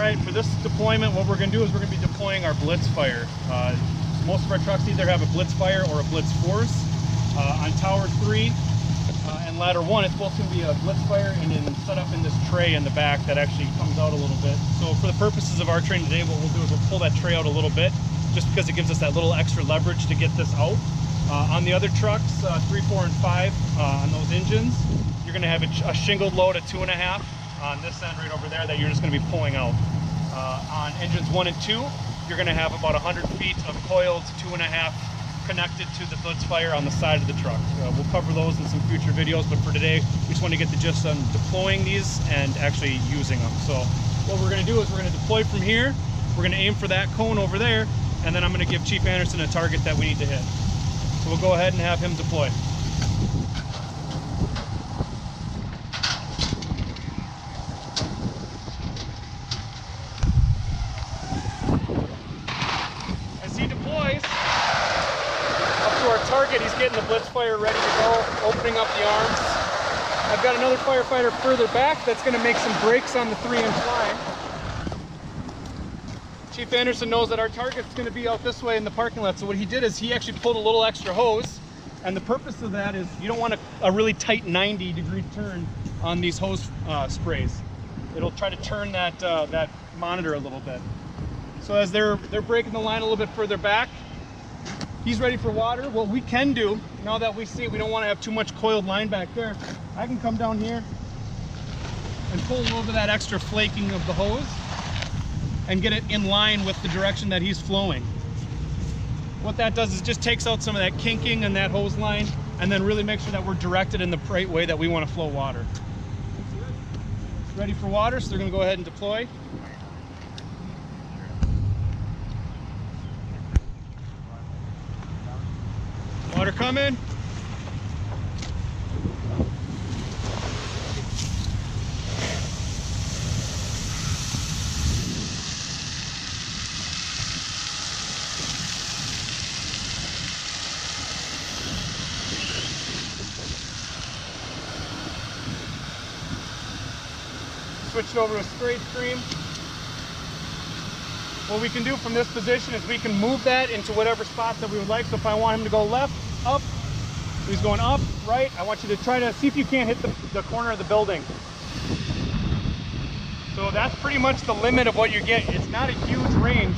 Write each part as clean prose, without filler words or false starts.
right, for this deployment, what we're going to do is we're going to be deploying our Blitz fire. Most of our trucks either have a Blitz fire or a Blitz force. On tower 3 and ladder 1, it's both going to be a Blitz fire and then set up in this tray in the back that actually comes out a little bit. So for the purposes of our training today, what we'll do is we'll pull that tray out a little bit, just because it gives us that little extra leverage to get this out. On the other trucks, 3, 4, and 5, on those engines, you're going to have a shingled load of 2.5 on this end right over there that you're just going to be pulling out. On engines 1 and 2, you're going to have about 100 feet of coiled 2.5 connected to the Blitz fire on the side of the truck. We'll cover those in some future videos, but for today, we just want to get the gist on deploying these and actually using them. So what we're going to do is we're going to deploy from here, we're going to aim for that cone over there, and then I'm going to give Chief Anderson a target that we need to hit. So we'll go ahead and have him deploy. As he deploys up to our target, he's getting the Blitz fire ready to go, opening up the arms. I've got another firefighter further back that's going to make some breaks on the 3-inch line. Chief Anderson knows that our target's going to be out this way in the parking lot, so what he did is he actually pulled a little extra hose, and the purpose of that is you don't want a really tight 90-degree turn on these hose sprays. It'll try to turn that that monitor a little bit. So as they're breaking the line a little bit further back, he's ready for water. What we can do, now that we see we don't want to have too much coiled line back there, I can come down here and pull a little bit of that extra flaking of the hose and get it in line with the direction that he's flowing. What that does is just takes out some of that kinking in that hose line and then really make sure that we're directed in the right way that we want to flow water. Ready for water, so they're going to go ahead and deploy. Water coming. Switched over to a straight stream. What we can do from this position is we can move that into whatever spot that we would like. So if I want him to go left, up, he's going up, right. I want you to try to see if you can't hit the corner of the building. So that's pretty much the limit of what you get. It's not a huge range.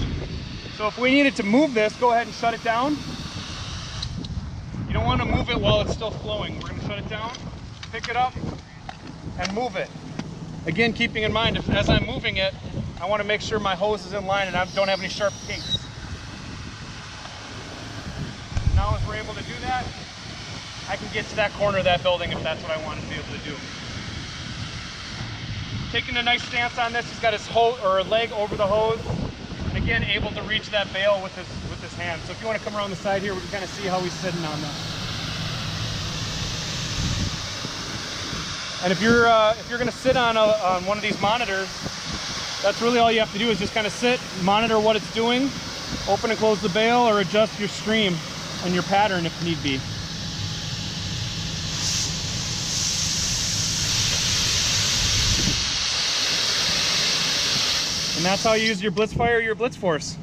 So if we needed to move this, go ahead and shut it down. You don't want to move it while it's still flowing. We're going to shut it down, pick it up, and move it. Again, keeping in mind, as I'm moving it, I want to make sure my hose is in line and I don't have any sharp kinks. Now as we're able to do that, I can get to that corner of that building if that's what I wanted to be able to do. Taking a nice stance on this, he's got his leg over the hose, and again, able to reach that bail with his hand. So if you want to come around the side here, we can kind of see how he's sitting on this. And if you're going to sit on one of these monitors, that's really all you have to do is just kind of sit, monitor what it's doing, open and close the bail, or adjust your stream and your pattern if need be. And that's how you use your Blitz fire or your Blitz force.